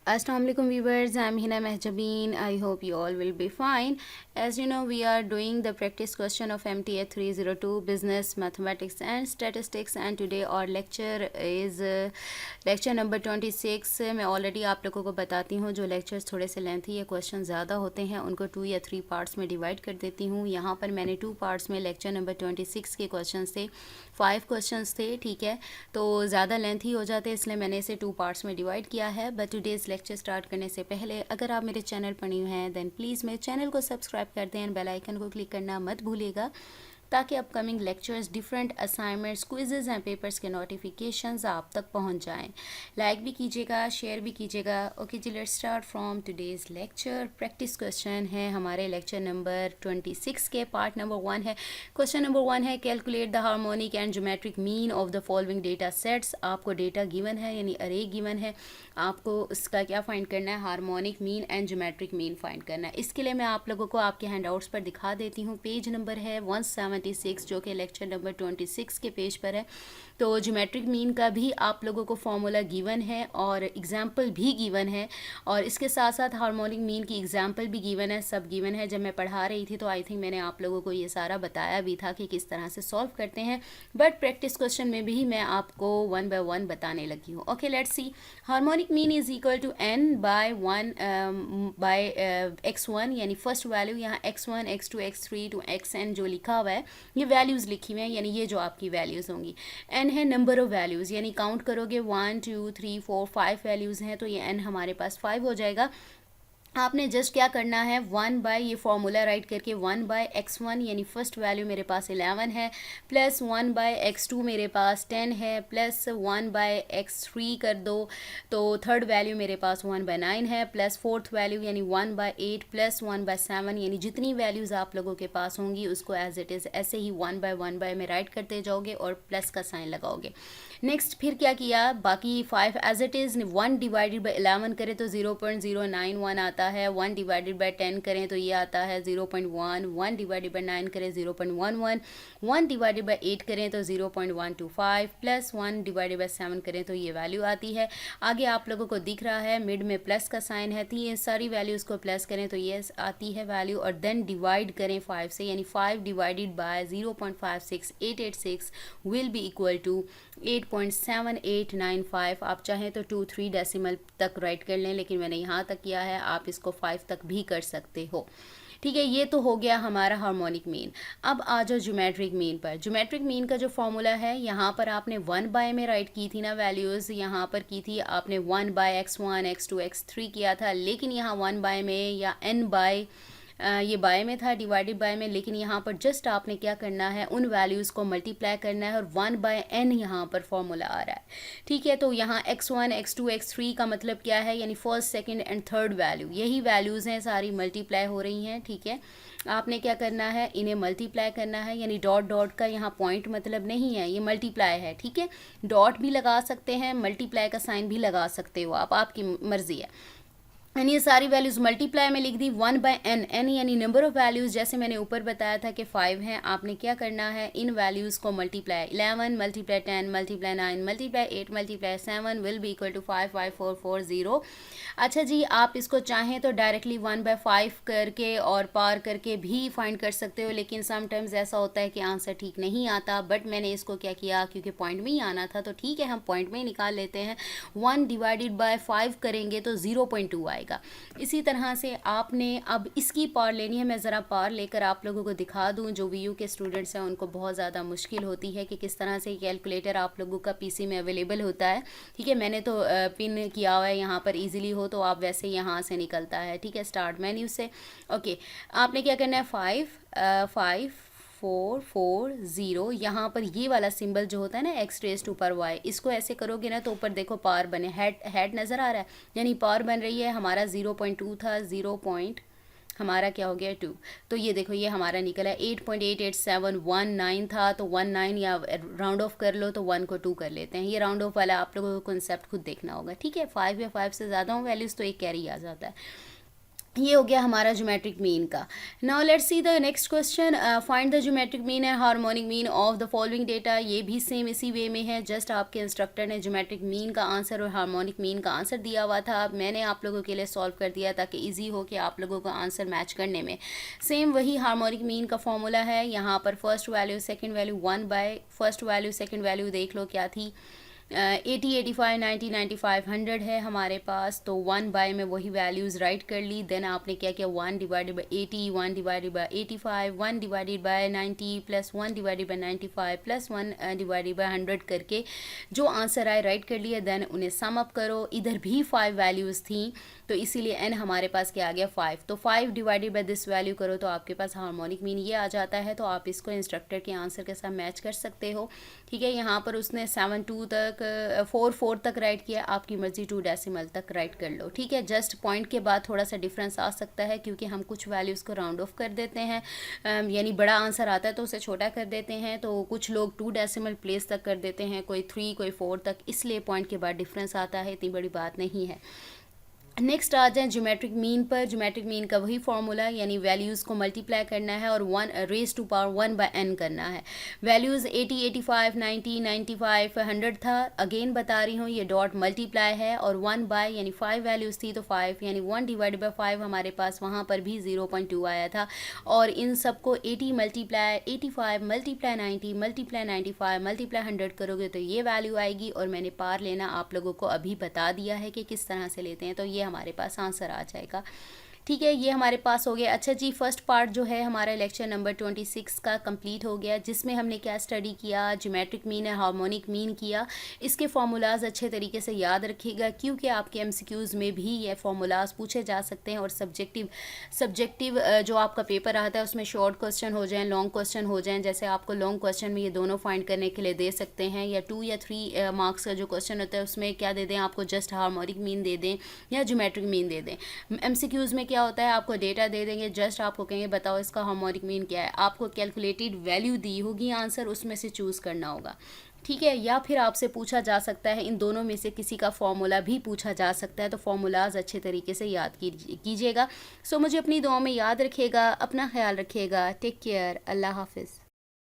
Assalamu alaikum viewers, I'm Hina Mehjabeen. I hope you all will be fine. As you know, we are doing the practice question of MTA 302 Business, Mathematics and Statistics, and today our lecture is lecture number 26. मैं already आप लोगों को बताती हूँ जो lectures थोड़े से lengthy या क्वेश्चन ज़्यादा होते हैं उनको 2 या 3 पार्ट्स में डिवाइड कर देती हूँ। यहाँ पर मैंने 2 पार्ट्स में लेक्चर नंबर 26 के क्वेश्चन थे, 5 क्वेश्चंस थे, ठीक है। तो ज़्यादा लेंथी हो जाते इसलिए मैंने इसे 2 पार्ट्स में डिवाइड किया है। बट टुडेज़ लेक्चर स्टार्ट करने से पहले अगर आप मेरे चैनल पर न्यू हैं देन प्लीज़ मेरे चैनल को सब्सक्राइब कर दें, बेल आइकन को क्लिक करना मत भूलिएगा ताकि upcoming lectures, different assignments, quizzes and papers के नोटिफिकेशंस आप तक पहुंच जाएं। लाइक भी कीजिएगा, शेयर भी कीजिएगा। ओके जी, let's start from today's lecture. Practice question है हमारे लेक्चर नंबर 26 के, पार्ट नंबर 1 है। क्वेश्चन नंबर 1 है calculate the harmonic and geometric mean of the following data sets. आपको डेटा गिवन है यानी अरे गिवन है, आपको उसका क्या फाइंड करना है, harmonic mean and geometric mean find करना है। इसके लिए मैं आप लोगों को आपके हैंडआउट्स पर दिखा देती हूँ। पेज नंबर है 176 जो कि लेक्चर नंबर 26 के पेज पर है। तो ज्योमेट्रिक मीन का भी आप लोगों को फॉर्मूला गिवन है और एग्जाम्पल भी गिवन है, और इसके साथ साथ हार्मोनिक मीन की एग्जाम्पल भी गिवन है, सब गिवन है। जब मैं पढ़ा रही थी तो आई थिंक मैंने आप लोगों को ये सारा बताया भी था कि किस तरह से सॉल्व करते हैं, बट प्रैक्टिस क्वेश्चन में भी मैं आपको 1 बाय 1 बताने लगी हूँ। Okay, let's see. Harmonic mean is equal to n by 1 by x1, यानी फर्स्ट वैल्यू यहाँ x1 x2 x3 to xn जो लिखा हुआ है, ये वैल्यूज़ लिखी हुई हैं, यानी ये जो आपकी वैल्यूज़ होंगी। n है नंबर ऑफ़ वैल्यूज़, यानी काउंट करोगे 1 2 3 4 5 वैल्यूज़ हैं तो ये n हमारे पास 5 हो जाएगा। आपने जस्ट क्या करना है, 1 बाय ये फॉर्मूला राइट करके 1 बाय x1 यानी फर्स्ट वैल्यू मेरे पास 11 है, प्लस 1 बाय x2 मेरे पास 10 है, प्लस 1 बाय x3 कर दो तो थर्ड वैल्यू मेरे पास 1 बाय 9 है, प्लस फोर्थ वैल्यू यानी 1 बाय 8 प्लस 1 बाय 7, यानी जितनी वैल्यूज़ आप लोगों के पास होंगी उसको एज इट इज़ ऐसे ही 1 बाय में राइट करते जाओगे और प्लस का साइन लगाओगे। नेक्स्ट फिर क्या किया, बाकी 5 as it is 1 divided by 11 करें तो 0.091 आता है, 1 डिवाइडेड बाई 10 करें तो ये आता है 0.1, 1 डिवाइडेड बाई 9 करें 0.11, 1 डिवाइडेड बाई 8 करें तो 0.125, प्लस 1 डिवाइडेड बाई 7 करें तो ये वैल्यू आती है। आगे आप लोगों को दिख रहा है मिड में प्लस का साइन है, तो ये सारी वैल्यूज़ को प्लस करें तो ये आती है वैल्यू, और देन डिवाइड करें 5 से, यानी 5 divided by 0.56886 will be equal to 8.7895। आप चाहें तो 2-3 डेसिमल तक राइट कर लें, लेकिन मैंने यहाँ तक किया है, आप इसको 5 तक भी कर सकते हो। ठीक है, ये तो हो गया हमारा हार्मोनिक मीन। अब आ जाओ ज्योमेट्रिक मीन पर। ज्योमेट्रिक मीन का जो फॉर्मूला है, यहाँ पर आपने 1 बाय में राइट की थी ना वैल्यूज़, यहाँ पर की थी आपने 1 बाय x1 x2 x3 किया था, लेकिन यहाँ 1 बाय में या n बाय ये बाय में था, डिवाइडेड बाय में, लेकिन यहाँ पर जस्ट आपने क्या करना है, उन वैल्यूज़ को मल्टीप्लाई करना है और 1 बाय n यहाँ पर फॉर्मूला आ रहा है। ठीक है, तो यहाँ x1 x2 x3 का मतलब क्या है, यानी first second and third value, यही वैल्यूज़ हैं, सारी मल्टीप्लाई हो रही हैं। ठीक है, आपने क्या करना है, इन्हें मल्टीप्लाई करना है, यानी डॉट डॉट का यहाँ पॉइंट मतलब नहीं है, ये मल्टीप्लाई है। ठीक है, डॉट भी लगा सकते हैं, मल्टीप्लाई का साइन भी लगा सकते हो आप, आपकी मर्ज़ी है। यानी ये सारी वैल्यूज़ मल्टीप्लाई में लिख दी 1 बाय n यानी नंबर ऑफ़ वैल्यूज़, जैसे मैंने ऊपर बताया था कि 5 हैं। आपने क्या करना है, इन वैल्यूज़ को multiply 11 multiply 10 multiply 9 multiply 8 multiply 7 will be equal to 55440। अच्छा जी, आप इसको चाहें तो डायरेक्टली 1 बाय 5 करके और पार करके भी फाइंड कर सकते हो, लेकिन समटाइम्स ऐसा होता है कि आंसर ठीक नहीं आता। बट मैंने इसको क्या किया, क्योंकि पॉइंट में ही आना था तो ठीक है, हम पॉइंट में ही निकाल लेते हैं। 1 डिवाइडेड बाय 5 करेंगे तो 0.2 आएगा। इसी तरह से आपने अब इसकी पार लेनी है। मैं ज़रा पार लेकर आप लोगों को दिखा दूं, जो वीयू के स्टूडेंट्स हैं उनको बहुत ज़्यादा मुश्किल होती है कि किस तरह से कैलकुलेटर आप लोगों का पीसी में अवेलेबल होता है। ठीक है, मैंने तो पिन किया हुआ है यहाँ पर, इजीली हो तो आप वैसे यहाँ से निकलता है। ठीक है, स्टार्ट मेन्यू से। ओके, आपने क्या करना है, 5 4 4 0, यहाँ पर ये वाला सिंबल जो होता है ना x रेज़ टू पर y, इसको ऐसे करोगे ना तो ऊपर देखो पार बने, हेड नज़र आ रहा है, यानी पार बन रही है। हमारा 0.2 था, 0 पॉइंट हमारा क्या हो गया 2, तो ये देखो ये हमारा निकला 8.8871 था, तो 19 या राउंड ऑफ कर लो तो 1 को 2 कर लेते हैं। ये राउंड ऑफ वाला आप लोगों को कॉन्सेप्ट खुद देखना होगा। ठीक है, 5 या 5 से ज़्यादा हो वैल्यूज़ तो एक कैरी आ जाता है। ये हो गया हमारा ज्योमेट्रिक मीन का। Now let's see the next question, find the geometric mean and harmonic mean of the following data. ये भी सेम इसी वे में है, जस्ट आपके इंस्ट्रक्टर ने ज्योमेट्रिक मीन का आंसर और हार्मोनिक मीन का आंसर दिया हुआ था, अब मैंने आप लोगों के लिए सॉल्व कर दिया ताकि ईजी हो कि आप लोगों को आंसर मैच करने में। सेम वही हार्मोनिक मीन का फॉर्मूला है, यहाँ पर first value second value 1 by first value second value देख लो क्या थी, 80 85 90 95 100 है हमारे पास, तो 1 बाय में वही वैल्यूज़ राइट कर ली। देन आपने क्या किया, 1 divided by 80, 1 divided by 85, 1 divided by 90 plus 1 divided by 95 plus 1 divided by 100 करके जो आंसर आए राइट कर लिया। देन उन्हें सम अप करो, इधर भी 5 वैल्यूज़ थी तो इसीलिए n हमारे पास क्या आ गया 5, तो 5 डिवाइडेड बाई दिस वैल्यू करो तो आपके पास हार्मोनिक मीन ये आ जाता है। तो आप इसको इंस्ट्रक्टर के आंसर के साथ मैच कर सकते हो। ठीक है, यहाँ पर उसने 7 2 तक 4 4 तक राइट किया, आपकी मर्जी 2 डेसिमल तक राइट कर लो। ठीक है, जस्ट पॉइंट के बाद थोड़ा सा डिफरेंस आ सकता है क्योंकि हम कुछ वैल्यूज़ को राउंड ऑफ कर देते हैं, यानी बड़ा आंसर आता है तो उसे छोटा कर देते हैं, तो कुछ लोग 2 डेसिमल प्लेस तक कर देते हैं, कोई 3 कोई 4 तक, इसलिए पॉइंट के बाद डिफरेंस आता है, इतनी बड़ी बात नहीं है। नेक्स्ट आ जाए ज्योमेट्रिक मीन पर। ज्योमेट्रिक मीन का वही फॉर्मूला, यानी वैल्यूज़ को मल्टीप्लाई करना है और 1 raise to power 1 by n करना है। वैल्यूज़ 80 85 90 95 100 था, अगेन बता रही हूँ ये डॉट मल्टीप्लाई है, और 1 बाय यानी 5 वैल्यूज़ थी तो 5 यानी 1 डिवाइडेड बाई 5 हमारे पास वहाँ पर भी 0.2 आया था। और इन सबको 80 मल्टीप्लाई 85 मल्टीप्लाई 90 मल्टीप्लाई 95 मल्टीप्लाई 100 करोगे तो ये वैल्यू आएगी, और मैंने पार लेना आप लोगों को अभी बता दिया है कि किस तरह से लेते हैं, तो ये हमारे पास आंसर आ जाएगा। ठीक है, ये हमारे पास हो गया। अच्छा जी, फर्स्ट पार्ट जो है हमारा लेक्चर नंबर 26 का कंप्लीट हो गया, जिसमें हमने क्या स्टडी किया, ज्योमेट्रिक मीन है, हार्मोनिक मीन किया। इसके फार्मूलाज अच्छे तरीके से याद रखिएगा क्योंकि आपके एमसीक्यूज़ में भी ये फार्मूलाज पूछे जा सकते हैं, और सब्जेक्टिव जो आपका पेपर आता है उसमें शॉर्ट क्वेश्चन हो जाएँ, लॉन्ग क्वेश्चन हो जाएँ। जैसे आपको लॉन्ग क्वेश्चन में ये दोनों फाइंड करने के लिए दे सकते हैं, या 2 या 3 मार्क्स का जो क्वेश्चन होता है उसमें क्या दे दें आपको, जस्ट हार्मोनिक मीन दे दें या ज्योमेट्रिक मीन दे दें। एमसीक्यूज़ में क्या होता है, आपको डेटा दे देंगे, जस्ट आपको कहेंगे बताओ इसका हार्मोनिक मीन क्या है, आपको कैलकुलेटेड वैल्यू दी होगी आंसर, उसमें से चूज़ करना होगा। ठीक है, या फिर आपसे पूछा जा सकता है, इन दोनों में से किसी का फॉर्मूला भी पूछा जा सकता है, तो फॉर्मूलाज अच्छे तरीके से याद कीजिएगा। सो मुझे अपनी दुआओं में याद रखिएगा, अपना ख्याल रखिएगा, टेक केयर, अल्लाह हाफिज़।